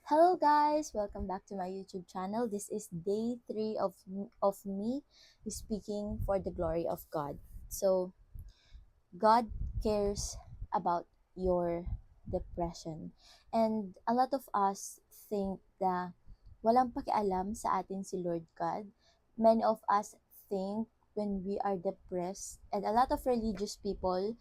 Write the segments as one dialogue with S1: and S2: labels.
S1: Hello guys, welcome back to my YouTube channel. This is day 3 of me speaking for the glory of God. So, God cares about your depression. And a lot of us think na walang pakialam sa atin si Lord God. Many of us think when we are depressed, and a lot of religious people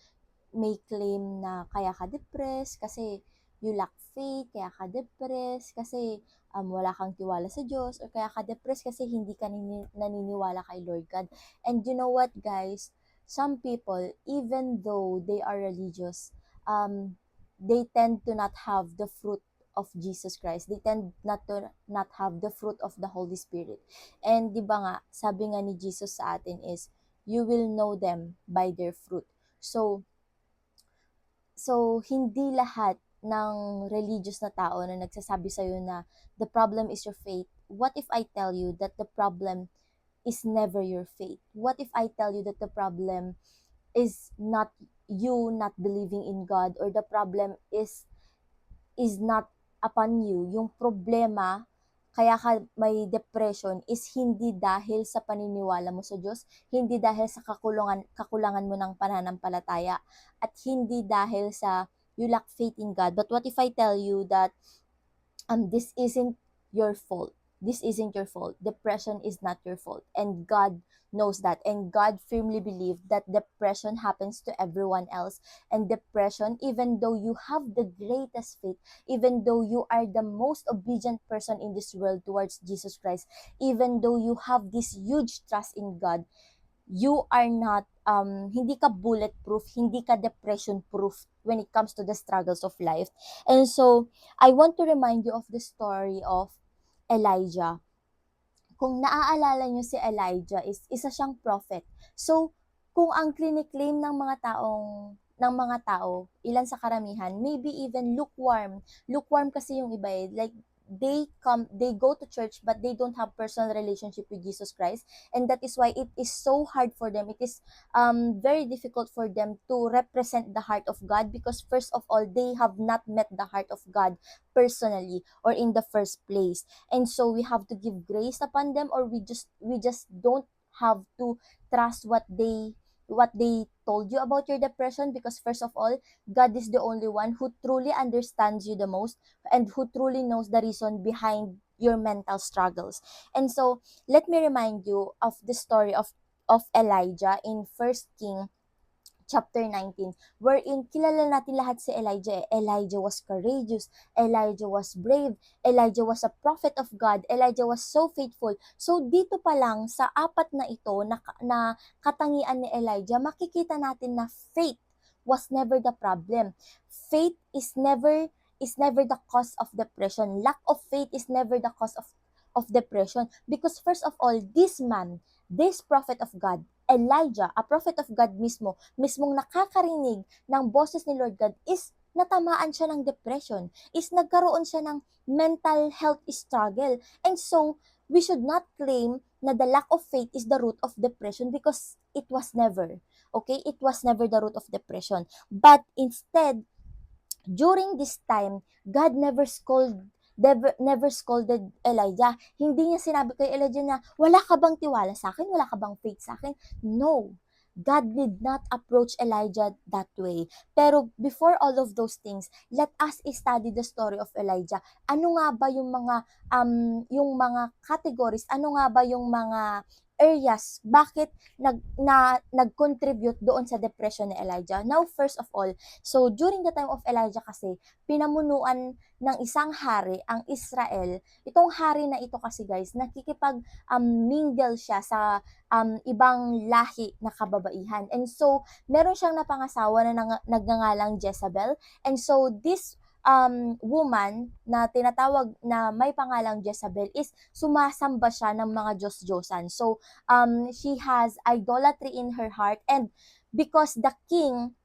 S1: may claim na kaya ka depressed kasi you lack faith, kaya ka depressed kasi wala kang tiwala sa Diyos, or kaya ka depressed kasi hindi ka naniniwala kay Lord God. And you know what, guys? Some people, even though they are religious, they tend to not have the fruit of Jesus Christ. They tend not have the fruit of the Holy Spirit. And di ba nga, sabi nga ni Jesus sa atin is, you will know them by their fruit. So, hindi lahat ng religious na tao na nagsasabi sa'yo na the problem is your faith. What if I tell you that the problem is never your faith? What if I tell you that the problem is not you not believing in God, or the problem is not upon you? Yung problema kaya ka may depression is hindi dahil sa paniniwala mo sa Diyos, hindi dahil sa kakulangan mo ng pananampalataya, at hindi dahil sa you lack faith in God. But what if I tell you that this isn't your fault. This isn't your fault. Depression is not your fault. And God knows that. And God firmly believes that depression happens to everyone else. And depression, even though you have the greatest faith, even though you are the most obedient person in this world towards Jesus Christ, even though you have this huge trust in God, you are not hindi ka bulletproof, hindi ka depression proof when it comes to the struggles of life. And so I want to remind you of the story of Elijah. Kung naaalala niyo, si Elijah is isa siyang prophet. So kung ang clinic-claim ng mga tao, ilan sa karamihan, maybe even lukewarm kasi yung iba like they go to church but they don't have personal relationship with Jesus Christ, and that is why it is so hard for them. It is very difficult for them to represent the heart of God, because first of all, they have not met the heart of God personally or in the first place. And so we have to give grace upon them, or we just don't have to trust what they told you about your depression, because first of all, God is the only one who truly understands you the most, and who truly knows the reason behind your mental struggles. And so let me remind you of the story of Elijah in First King chapter 19, wherein kilala natin lahat si Elijah. Elijah was courageous, Elijah was brave, Elijah was a prophet of God, Elijah was so faithful. So dito pa lang sa apat na ito na katangian ni Elijah, makikita natin na faith was never the problem. Faith is never the cause of depression. Lack of faith is never the cause of depression, because first of all, this prophet of God, Elijah, a prophet of God mismong nakakarinig ng boses ni Lord God, is natamaan siya ng depression, is nagkaroon siya ng mental health struggle. And so, we should not claim na the lack of faith is the root of depression, because it was never. Okay? It was never the root of depression. But instead, during this time, God never scolded Elijah. Hindi niya sinabi kay Elijah na, wala ka bang tiwala sa akin? Wala ka bang faith sa akin? No. God did not approach Elijah that way. Pero before all of those things, let us study the story of Elijah. Ano nga ba yung mga categories, ano nga ba yung mga areas bakit nag-contribute doon sa depression ni Elijah? Now, first of all, so during the time of Elijah kasi, pinamunuan ng isang hari ang Israel. Itong hari na ito kasi, guys, mingle siya sa ibang lahi na kababaihan. And so, meron siyang napangasawa na nagngangalang Jezebel. And so, this woman na tinatawag na may pangalang Jezebel is sumasamba siya ng mga Diyos-Diyosan. So, she has idolatry in her heart, and because the king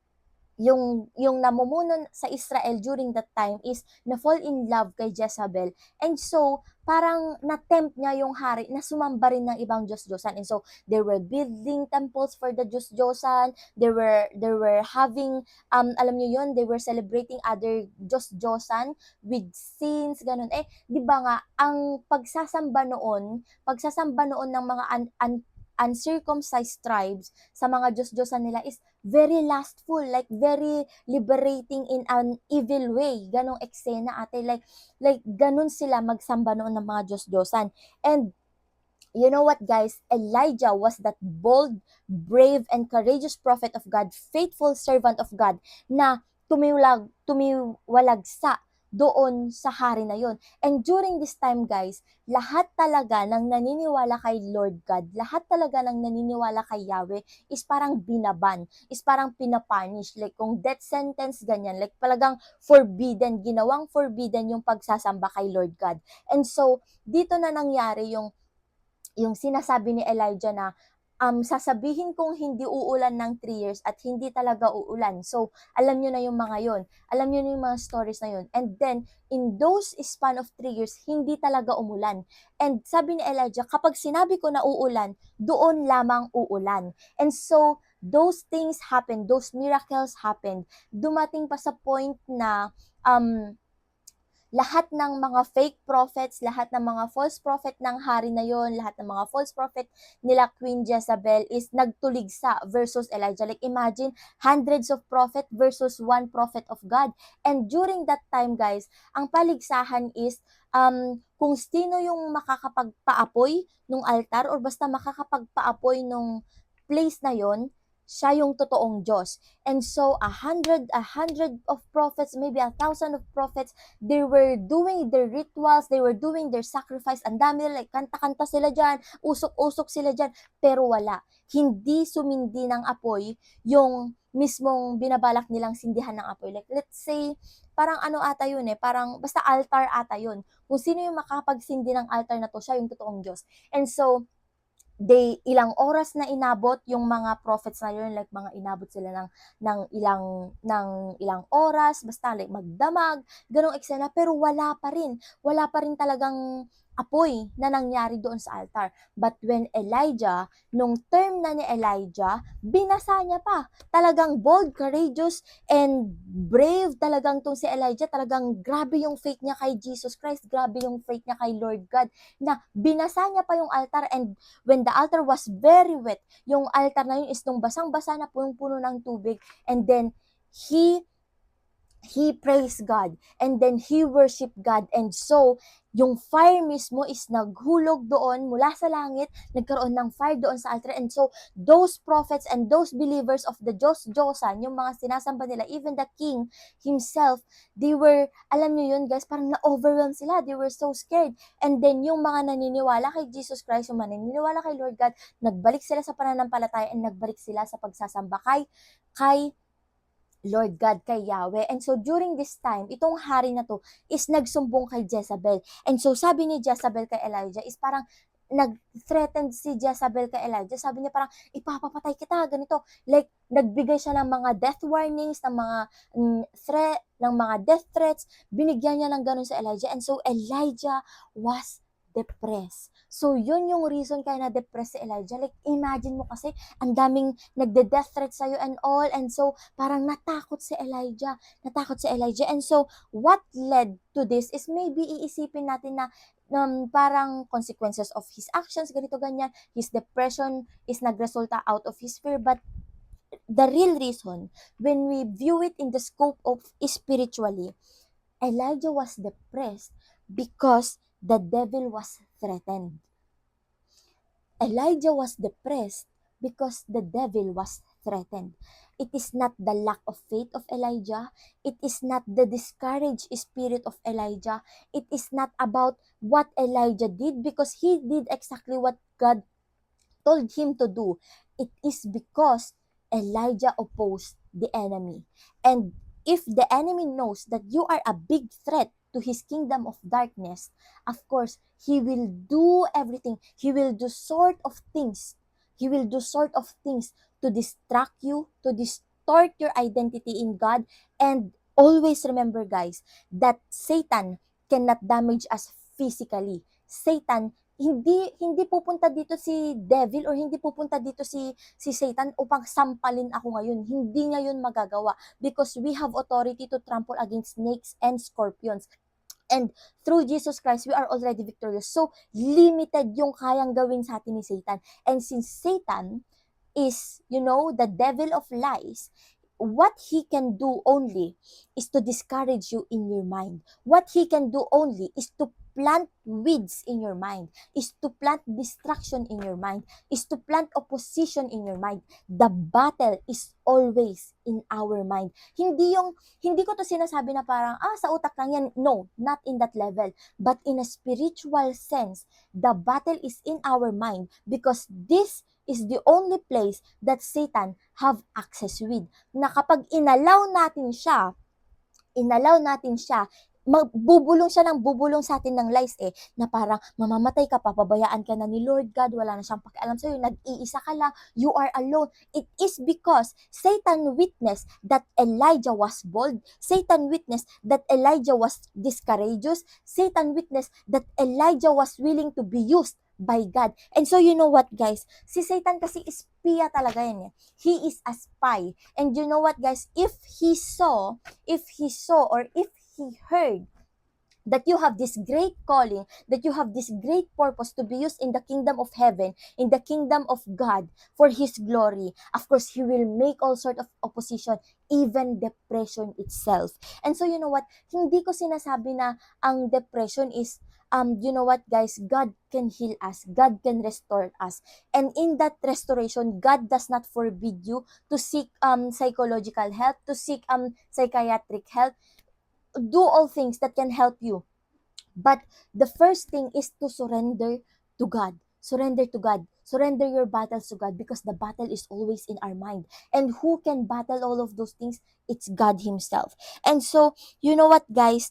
S1: yung namumuno sa Israel during that time is na-fall in love kay Jezebel. And so, parang na-tempt niya yung hari na sumamba rin ng ibang Diyos-Diyosan. And so, they were building temples for the Diyos-Diyosan. They were having, alam niyo yun, they were celebrating other Diyos-Diyosan with scenes, ganun. Di ba nga, ang pagsasamba noon ng mga uncircumcised tribes sa mga Diyos-Diyosan nila is very lustful, like very liberating in an evil way. Ganong eksena ate, like ganon sila magsamba noon ng mga Diyos-Diyosan. And you know what guys, Elijah was that bold, brave, and courageous prophet of God, faithful servant of God, na tumiwalagsa doon sa hari na yon. And during this time guys, lahat talaga ng naniniwala kay Lord God, lahat talaga ng naniniwala kay Yahweh is parang binaban, is parang pinapunish. Like kung death sentence, ganyan. Like talagang forbidden, ginawang forbidden yung pagsasamba kay Lord God. And so, dito na nangyari yung sinasabi ni Elijah na sasabihin kong hindi uulan ng 3 years at hindi talaga uulan. So, alam nyo na yung mga yon. Alam nyo na yung mga stories na yon. And then, in those span of 3 years, hindi talaga umulan. And sabi ni Elijah, kapag sinabi ko na uulan, doon lamang uulan. And so, those things happened, those miracles happened. Dumating pa sa point na lahat ng mga fake prophets, lahat ng mga false prophet ng hari na yon, lahat ng mga false prophet nila Queen Jezebel is nagtuligsa versus Elijah. Like imagine, hundreds of prophet versus one prophet of God. And during that time guys, ang paligsahan is kung sino yung makakapagpaapoy nung altar or basta makakapagpaapoy nung place na yon, siya yung totoong Diyos. And so, a hundred of prophets, maybe 1,000 of prophets, they were doing their rituals, they were doing their sacrifice, ang dami, like kanta-kanta sila dyan, usok-usok sila dyan, pero wala. Hindi sumindi ng apoy yung mismong binabalak nilang sindihan ng apoy. Like, let's say, parang ano ata yun parang basta altar ata yun. Kung sino yung makapagsindi ng altar na to, siya yung totoong Diyos. And so, ilang oras na inabot yung mga prophets na yun, like mga inabot sila ng ilang oras, basta like magdamag, ganong eksena, pero wala pa rin talagang apoy na nangyari doon sa altar. But when Elijah, nung term na ni Elijah, binasa niya pa. Talagang bold, courageous, and brave talagang tong si Elijah. Talagang grabe yung faith niya kay Jesus Christ, grabe yung faith niya kay Lord God, na binasa niya pa yung altar. And when the altar was very wet, yung altar na yun is nung basang-basa na punong-puno ng tubig, and then he praised God, and then he worshiped God. And so, yung fire mismo is naghulog doon mula sa langit, nagkaroon ng fire doon sa altar. And so, those prophets and those believers of the Diyos-Diyosan, yung mga sinasamba nila, even the king himself, they were, alam nyo yun guys, parang na-overwhelm sila. They were so scared. And then, yung mga naniniwala kay Jesus Christ, yung mga naniniwala kay Lord God, nagbalik sila sa pananampalataya and nagbalik sila sa pagsasamba kay Lord God, kay Yahweh. And so during this time, itong hari na to is nagsumbong kay Jezebel. And so sabi ni Jezebel kay Elijah is parang nag-threaten si Jezebel kay Elijah. Sabi niya parang ipapapatay kita, ganito. Like nagbigay siya ng mga death warnings, ng mga ng mga death threats. Binigyan niya ng ganun sa Elijah. And so Elijah was depressed. So, yun yung reason kaya na-depress si Elijah. Like, imagine mo kasi, ang daming nagde-death threat sa'yo and all. And so, parang natakot si Elijah. And so, what led to this is maybe iisipin natin na parang consequences of his actions, ganito, ganyan. His depression is nagresulta out of his fear. But the real reason, when we view it in the scope of spiritually, Elijah was depressed because the devil was threatened. Elijah was depressed because the devil was threatened. It is not the lack of faith of Elijah. It is not the discouraged spirit of Elijah. It is not about what Elijah did because he did exactly what God told him to do. It is because Elijah opposed the enemy. And if the enemy knows that you are a big threat to his kingdom of darkness, of course, he will do everything. He will do sort of things. To distract you, to distort distort your identity in God. And always remember, guys, that Satan cannot damage us physically. Satan, hindi pupunta dito si devil or hindi pupunta dito si Satan upang sampalin ako ngayon. Hindi niya yun magagawa because we have authority to trample against snakes and scorpions. And through Jesus Christ, we are already victorious. So, limited yung kayang gawin sa atin ni Satan. And since Satan is, the devil of lies, what he can do only is to discourage you in your mind. What he can do only is to plant weeds in your mind, is to plant distraction in your mind, is to plant opposition in your mind. The battle is always in our mind. Hindi ko to sinasabi na parang, sa utak lang yan. No, not in that level. But in a spiritual sense, the battle is in our mind because this is the only place that Satan have access with. Na kapag inalaw natin siya, bubulong siya ng bubulong sa atin ng lies na parang mamamatay ka, papabayaan ka na ni Lord God, wala na siyang pakialam sa'yo, nag-iisa ka lang, you are alone. It is because Satan witnessed that Elijah was bold, Satan witnessed that Elijah was discourageous, Satan witnessed that Elijah was willing to be used by God. And so you know what, guys? Si Satan kasi espiya talaga yan eh. He is a spy. And you know what, guys? If he saw or if he heard that you have this great calling, that you have this great purpose to be used in the kingdom of heaven, in the kingdom of God, for His glory, of course, He will make all sort of opposition, even depression itself. And so, you know what? Hindi ko sinasabi na ang depression is, you know what, guys? God can heal us. God can restore us. And in that restoration, God does not forbid you to seek psychological help, to seek psychiatric help. Do all things that can help you. But the first thing is to surrender to God. Surrender to God. Surrender your battles to God because the battle is always in our mind. And who can battle all of those things? It's God Himself. And so, you know what, guys?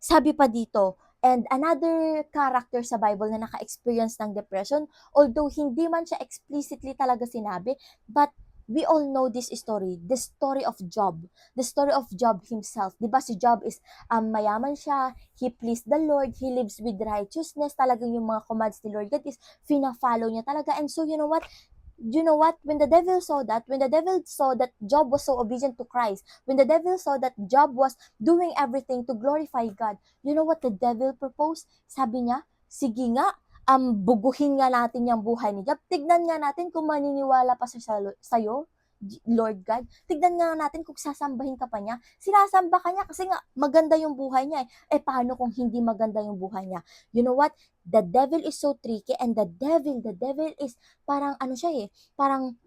S1: Sabi pa dito, and another character sa Bible na naka-experience ng depression, although hindi man siya explicitly talaga sinabi, but we all know this story, the story of Job. The story of Job himself. Diba si Job is mayaman siya, he pleased the Lord, he lives with righteousness, talagang yung mga commands ni Lord God is fina-follow niya talaga. And so, you know what? When the devil saw that Job was so obedient to Christ, when the devil saw that Job was doing everything to glorify God, you know what the devil proposed? Sabi niya, sige nga, buguhin nga natin yung buhay ni Job. Tignan nga natin kung maniniwala pa siya sa'yo, Lord God. Tignan nga natin kung sasambahin ka pa niya. Sinasamba ka niya kasi nga maganda yung buhay niya paano kung hindi maganda yung buhay niya? You know what? The devil is so tricky, and the devil is parang parang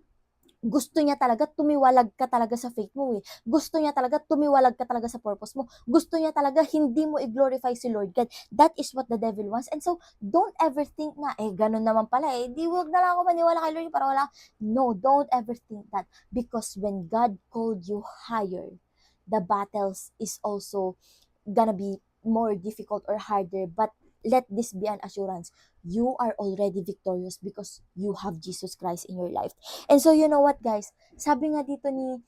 S1: gusto niya talaga tumiwalag ka talaga sa faith mo Gusto niya talaga tumiwalag ka talaga sa purpose mo. Gusto niya talaga hindi mo i-glorify si Lord God. That is what the devil wants. And so, don't ever think na, ganun naman pala di wag na lang ako maniwala kay Lord para wala. No, don't ever think that. Because when God called you higher, the battles is also gonna be more difficult or harder. But let this be an assurance. You are already victorious because you have Jesus Christ in your life. And so, you know what, guys? Sabi nga dito ni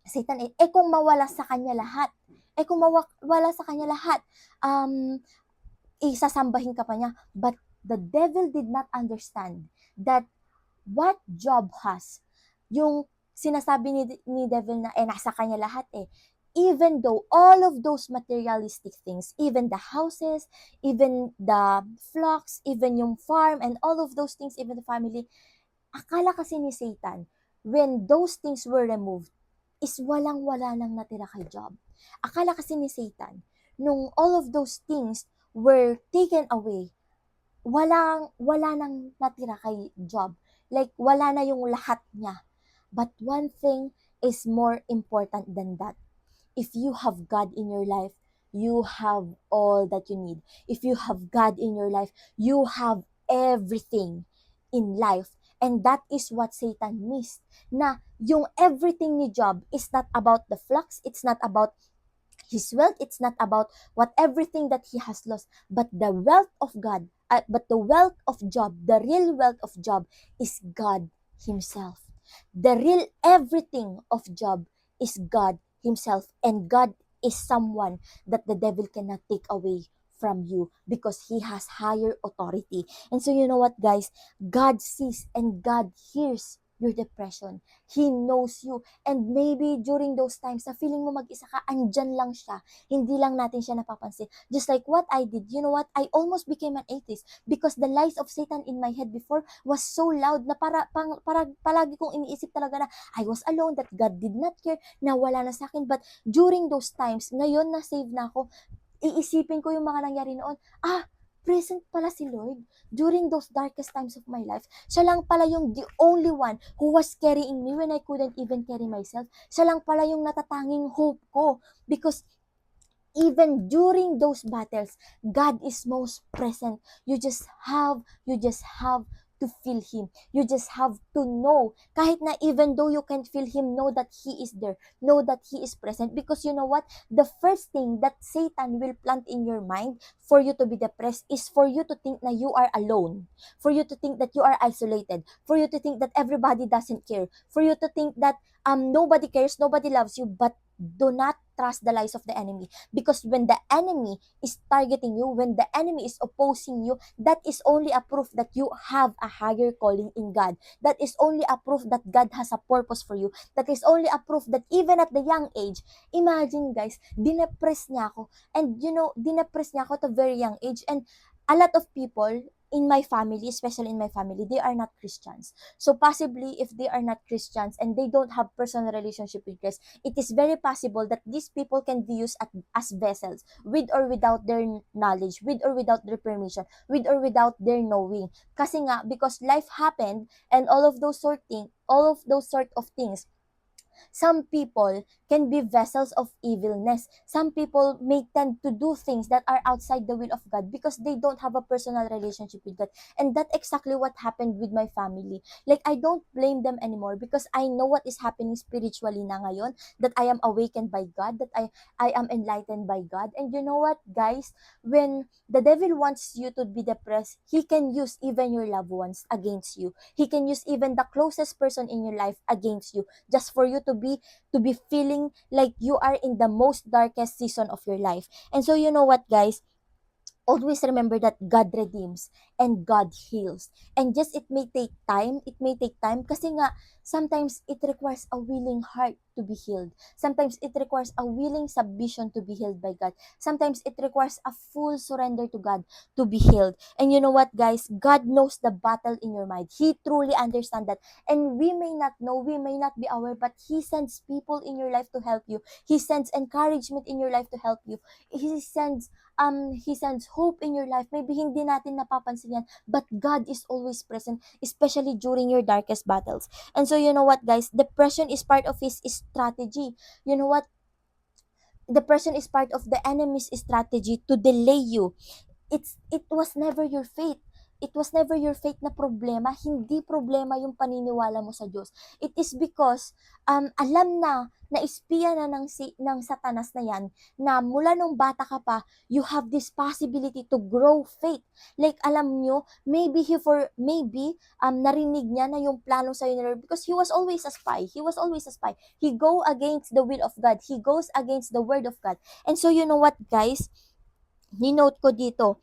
S1: Satan, kung mawala sa kanya lahat, isasambahin ka pa niya. But the devil did not understand that what Job has, yung sinasabi ni devil na, nasa kanya lahat even though all of those materialistic things, even the houses, even the flocks, even yung farm, and all of those things, even the family, akala kasi ni Satan, when those things were removed, is walang-wala nang natira kay Job. Akala kasi ni Satan, nung all of those things were taken away, wala nang natira kay Job. Like, wala na yung lahat niya. But one thing is more important than that. If you have God in your life, you have all that you need. If you have God in your life, you have everything in life. And that is what Satan missed. Na yung everything ni Job is not about the flocks, it's not about his wealth, it's not about everything that he has lost, but the wealth of God, but the wealth of Job, the real wealth of Job is God Himself. The real everything of Job is God himself, and God is someone that the devil cannot take away from you because he has higher authority. And so you know what, guys? God sees and God hears your depression. He knows you. And maybe during those times na feeling mo mag-isa ka, andyan lang siya. Hindi lang natin siya napapansin. Just like what I did. You know what? I almost became an atheist because the lies of Satan in my head before was so loud na para palagi kong iniisip talaga na I was alone, that God did not care, na wala na sa akin. But during those times, ngayon na save na ako, iisipin ko yung mga nangyari noon. Present pala si Lord during those darkest times of my life. Siya lang pala yung the only one who was carrying me when I couldn't even carry myself. Siya lang pala yung natatanging hope ko. Because even during those battles, God is most present. You just have to feel Him. You just have to know. Kahit na even though you can't feel Him, know that He is there. Know that He is present. Because you know what? The first thing that Satan will plant in your mind for you to be depressed is for you to think na you are alone. For you to think that you are isolated. For you to think that everybody doesn't care. For you to think that nobody cares, nobody loves you. But do not trust the lies of the enemy, because when the enemy is targeting you, when the enemy is opposing you, that is only a proof that you have a higher calling in God. That is only a proof that God has a purpose for you. That is only a proof that even at the young age, imagine guys, dinepress niya ako. And you know, dinepress niya ako at a very young age. And a lot of people in my family, especially in my family, they are not Christians. So possibly if they are not Christians and they don't have personal relationship with Christ, it is very possible that these people can be used as vessels, with or without their knowledge, with or without their permission, with or without their knowing. Kasi nga, because life happened and all of those sort of things, some people can be vessels of evilness. Some people may tend to do things that are outside the will of God because they don't have a personal relationship with God. And that's exactly what happened with my family. Like, I don't blame them anymore because I know what is happening spiritually na ngayon, that I am awakened by God, that I am enlightened by God. And you know what, guys? When the devil wants you to be depressed, he can use even your loved ones against you. He can use even the closest person in your life against you, just for you to be feeling like you are in the most darkest season of your life. And so you know what, guys? Always remember that God redeems and God heals. And just it may take time kasi nga sometimes it requires a willing heart to be healed. Sometimes it requires a willing submission to be healed by God. Sometimes it requires a full surrender to God to be healed. And you know what, guys? God knows the battle in your mind. He truly understands that. And we may not know, we may not be aware, but He sends people in your life to help you. He sends encouragement in your life to help you. He sends hope in your life. Maybe hindi natin napapansin yan, but God is always present, especially during your darkest battles. And so you know what, guys? Depression is part of His strategy. You know what? Depression is part of the enemy's strategy to delay you. It was never your fate. It was never your fate na problema. Hindi problema yung paniniwala mo sa Diyos. It is because alam na ispiya na ng Satanas na yan, na mula nung bata ka pa, you have this possibility to grow faith. Like, alam nyo, maybe narinig niya na yung plano sa'yo ni Lord, because He was always a spy. He was always a spy. He go against the will of God. He goes against the word of God. And so you know what, guys? Ni-note ko dito,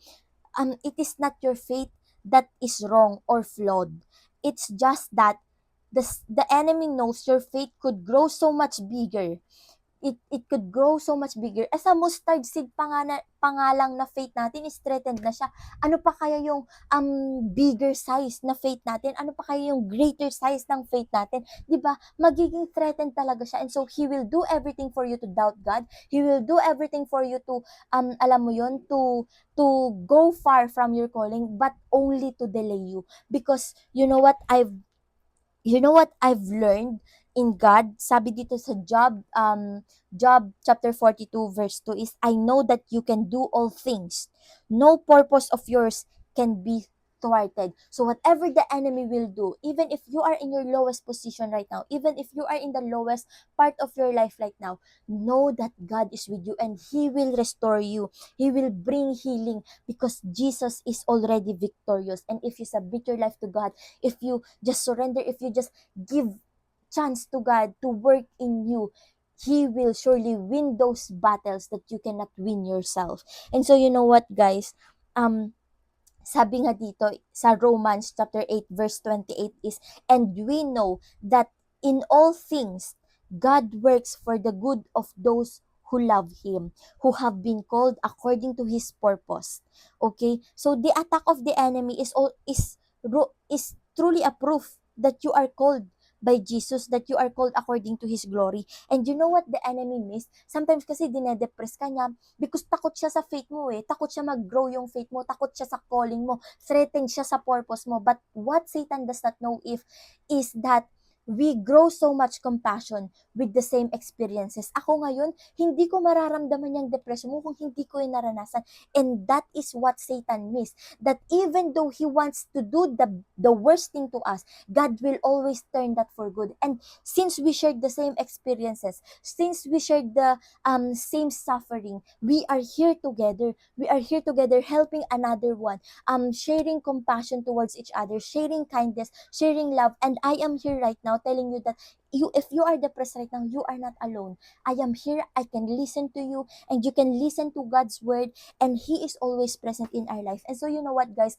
S1: it is not your faith that is wrong or flawed. It's just that the enemy knows your faith could grow so much bigger. It could grow so much bigger. As a mustard seed pangalang na faith natin is threatened na siya. Ano pa kaya yung bigger size na faith natin? Ano pa kaya yung greater size ng faith natin? 'Di ba? Magiging threatened talaga siya. And so He will do everything for you to doubt God. He will do everything for you to alam mo 'yon, to go far from your calling, but only to delay you. Because you know what I've learned in God. Sabi dito sa Job chapter 42 verse 2 is, I know that you can do all things. No purpose of yours can be thwarted. So whatever the enemy will do, even if you are in your lowest position right now, even if you are in the lowest part of your life right now, know that God is with you and He will restore you. He will bring healing because Jesus is already victorious. And if you submit your life to God, if you just surrender, if you just give chance to God to work in you, He will surely win those battles that you cannot win yourself. And so you know what, guys, sabi nga dito sa Romans chapter 8 verse 28 is, and we know that in all things God works for the good of those who love Him, who have been called according to His purpose. Okay? So the attack of the enemy is truly a proof that you are called by Jesus, that you are called according to His glory. And you know what the enemy miss? Sometimes kasi dinedepress ka niya because takot siya sa faith mo eh. Takot siya mag-grow yung faith mo. Takot siya sa calling mo. Threatened siya sa purpose mo. But what Satan does not know is that we grow so much compassion with the same experiences. Ako ngayon, hindi ko mararamdaman yung depression mo kung hindi ko yung naranasan. And that is what Satan miss. That even though he wants to do the worst thing to us, God will always turn that for good. And since we shared the same experiences, since we shared the same suffering, we are here together. We are here together helping another one, sharing compassion towards each other, sharing kindness, sharing love. And I am here right now telling you that if you are depressed right now, you are not alone. I am here. I can listen to you, and you can listen to God's word, and He is always present in our life. And so you know what, guys,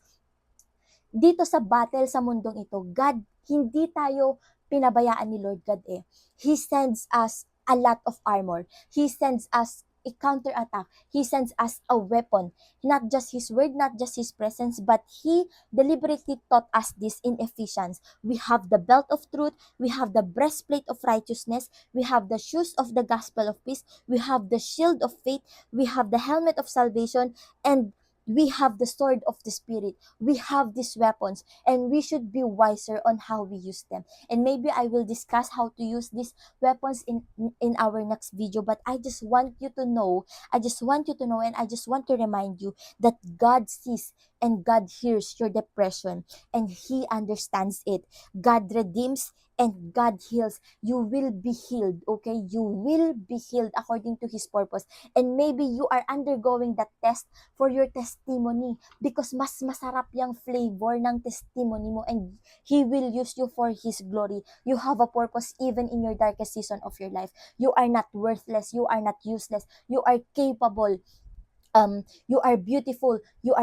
S1: dito sa battle sa mundong ito, God, hindi tayo pinabayaan ni Lord God eh. He sends us a lot of armor. He sends us a counterattack. He sends us a weapon. Not just His word, not just His presence, but He deliberately taught us this in Ephesians. We have the belt of truth. We have the breastplate of righteousness. We have the shoes of the gospel of peace. We have the shield of faith. We have the helmet of salvation. And we have the sword of the Spirit. We have these weapons, and we should be wiser on how we use them. And maybe I will discuss how to use these weapons in our next video, but I just want you to know, and I just want to remind you that God sees and God hears your depression, and He understands it. God redeems and God heals. You will be healed, okay? You will be healed according to His purpose. And maybe you are undergoing that test for your testimony, because mas masarap yung flavor ng testimony mo, and He will use you for His glory. You have a purpose even in your darkest season of your life. You are not worthless. You are not useless. You are capable. You are beautiful. You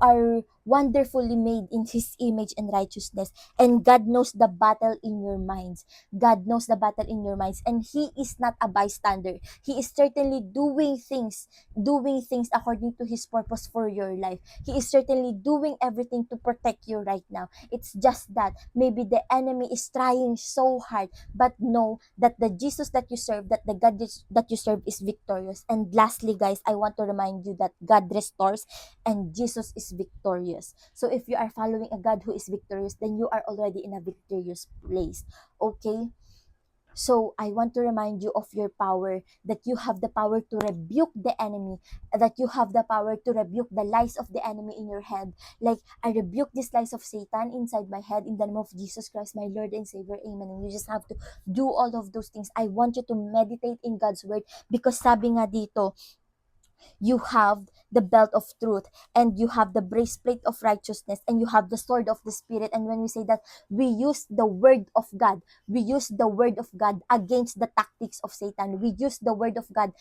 S1: are wonderfully made in His image and righteousness. And God knows the battle in your minds. God knows the battle in your minds. And He is not a bystander. He is certainly doing things according to His purpose for your life. He is certainly doing everything to protect you right now. It's just that maybe the enemy is trying so hard, but know that the Jesus that you serve, that the God that you serve is victorious. And lastly, guys, I want to remind you that God restores and Jesus is victorious. So if you are following a God who is victorious, then you are already in a victorious place. Okay? So I want to remind you of your power, that you have the power to rebuke the enemy, that you have the power to rebuke the lies of the enemy in your head. Like, I rebuke these lies of Satan inside my head in the name of Jesus Christ, my Lord and Savior. Amen. And you just have to do all of those things. I want you to meditate in God's word, because sabi nga dito, you have the belt of truth, and you have the breastplate of righteousness, and you have the sword of the Spirit. And when we say that, we use the word of God. We use the word of God against the tactics of Satan. We use the word of God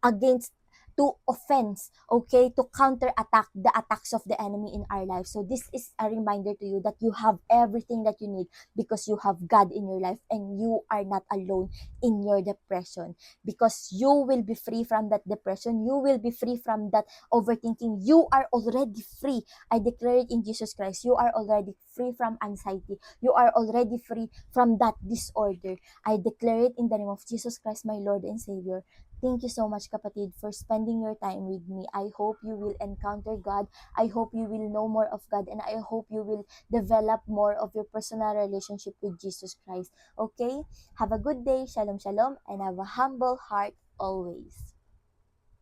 S1: against, to offense, okay, to counterattack the attacks of the enemy in our life. So this is a reminder to you that you have everything that you need, because you have God in your life, and you are not alone in your depression, because you will be free from that depression. You will be free from that overthinking. You are already free. I declare it in Jesus Christ. You are already free from anxiety. You are already free from that disorder. I declare it in the name of Jesus Christ, my Lord and Savior. Thank you so much, kapatid, for spending your time with me. I hope you will encounter God. I hope you will know more of God, and I hope you will develop more of your personal relationship with Jesus Christ. Okay? Have a good day. Shalom, shalom, and have a humble heart always.